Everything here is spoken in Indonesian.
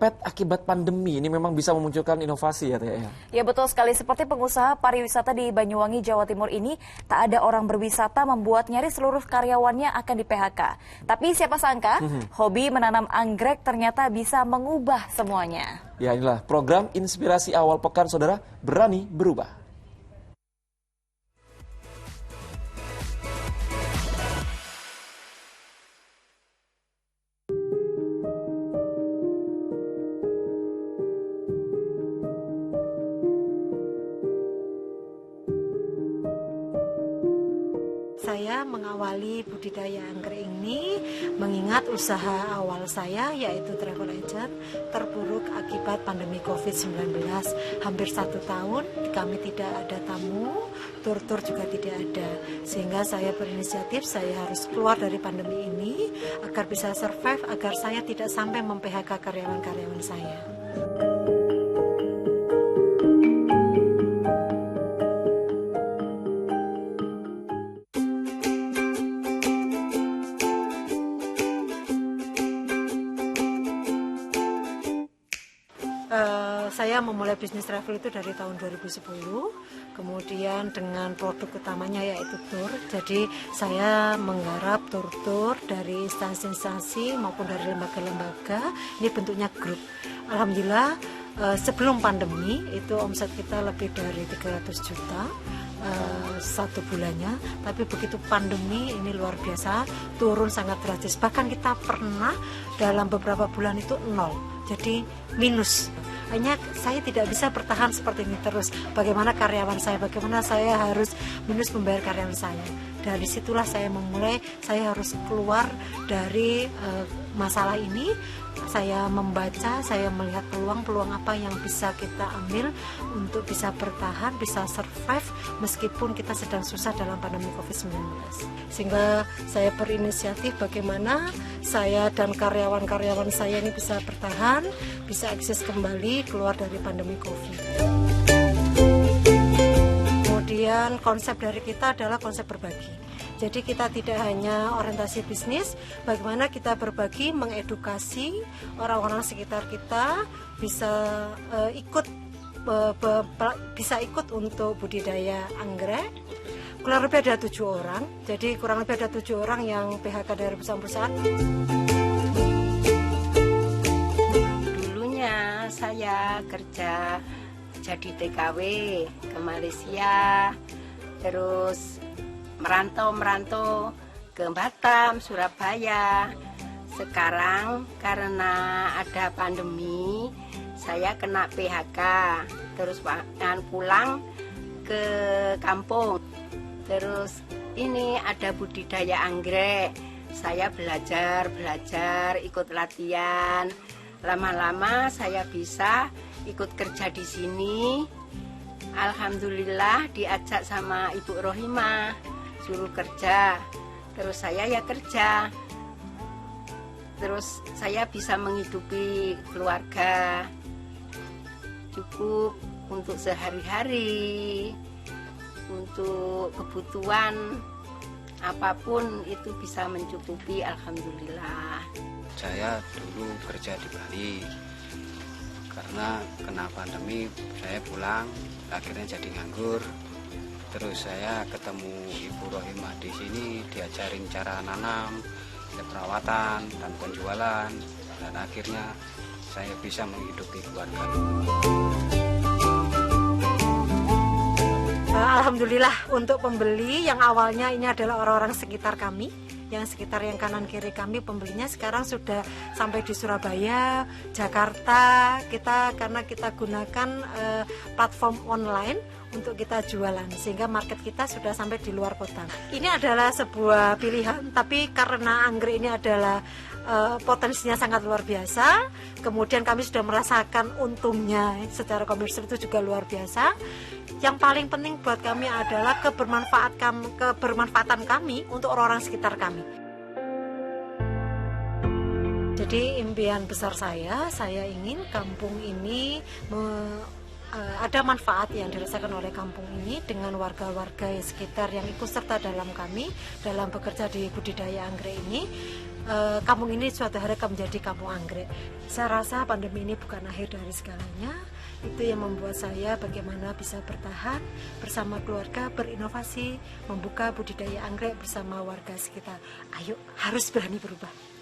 Pet akibat pandemi ini memang bisa memunculkan inovasi ya, Teh. Ya betul sekali, seperti pengusaha pariwisata di Banyuwangi, Jawa Timur ini, tak ada orang berwisata membuat nyaris seluruh karyawannya akan di PHK. Tapi siapa sangka, hobi menanam anggrek ternyata bisa mengubah semuanya. Ya inilah program Inspirasi Awal Pekan, Saudara, berani berubah. Saya mengawali budidaya anggrek ini mengingat usaha awal saya yaitu travel agent terpuruk akibat pandemi COVID-19. Hampir 1 tahun kami tidak ada tamu, tur-tur juga tidak ada. Sehingga saya berinisiatif saya harus keluar dari pandemi ini agar bisa survive, agar saya tidak sampai mem-PHK karyawan-karyawan saya. Saya memulai bisnis travel itu dari tahun 2010, kemudian dengan produk utamanya yaitu tur. Jadi saya menggarap tur-tur dari instansi-instansi maupun dari lembaga-lembaga. Ini bentuknya grup. Alhamdulillah sebelum pandemi itu omset kita lebih dari 300 juta. 1 bulannya, tapi begitu pandemi ini luar biasa, turun sangat drastis. Bahkan kita pernah dalam beberapa bulan itu 0, jadi minus. Hanya saya tidak bisa bertahan seperti ini terus. Bagaimana karyawan saya, bagaimana saya harus minus membayar karyawan saya. Dari situlah saya memulai, saya harus keluar dari masalah ini. Saya membaca, saya melihat peluang-peluang apa yang bisa kita ambil untuk bisa bertahan, bisa survive meskipun kita sedang susah dalam pandemi COVID-19. Sehingga saya berinisiatif bagaimana saya dan karyawan-karyawan saya ini bisa bertahan, bisa eksis kembali keluar dari pandemi COVID. Kemudian konsep dari kita adalah konsep berbagi. Jadi kita tidak hanya orientasi bisnis, bagaimana kita berbagi, mengedukasi orang-orang sekitar kita bisa ikut untuk budidaya anggrek. Kurang lebih ada 7 orang. Jadi kurang lebih ada 7 orang yang PHK dari perusahaan-perusahaan. Dulunya saya kerja jadi TKW ke Malaysia, terus merantau ke Batam, Surabaya. Sekarang karena ada pandemi, saya kena PHK, terus pulang ke kampung. Terus ini ada budidaya anggrek, saya belajar, ikut latihan. Lama-lama saya bisa ikut kerja di sini. Alhamdulillah diajak sama Ibu Rohimah, suruh kerja. Terus saya ya kerja. Terus saya bisa menghidupi keluarga. Cukup untuk sehari-hari, untuk kebutuhan apapun itu bisa mencukupi, alhamdulillah. Saya dulu kerja di Bali. Karena kena pandemi saya pulang, akhirnya jadi nganggur. Terus saya ketemu Ibu Rohimah di sini, diajarin cara nanam, perawatan dan penjualan, dan akhirnya saya bisa menghidupi keluarga. Alhamdulillah untuk pembeli yang awalnya ini adalah orang-orang sekitar kami, yang sekitar yang kanan kiri kami, pembelinya sekarang sudah sampai di Surabaya, Jakarta. Karena kita gunakan platform online untuk kita jualan, sehingga market kita sudah sampai di luar kota. Ini adalah sebuah pilihan, tapi karena anggrek ini adalah potensinya sangat luar biasa, kemudian kami sudah merasakan untungnya secara komersial itu juga luar biasa. Yang paling penting buat kami adalah kebermanfaatan kami untuk orang-orang sekitar kami. Jadi impian besar saya ingin kampung ini ada manfaat yang dirasakan oleh kampung ini dengan warga-warga sekitar yang ikut serta dalam kami dalam bekerja di budidaya anggrek ini. kampung ini suatu hari akan menjadi kampung anggrek. Saya rasa pandemi ini bukan akhir dari segalanya. Itu yang membuat saya bagaimana bisa bertahan bersama keluarga, berinovasi, membuka budidaya anggrek bersama warga sekitar. Ayo, harus berani berubah.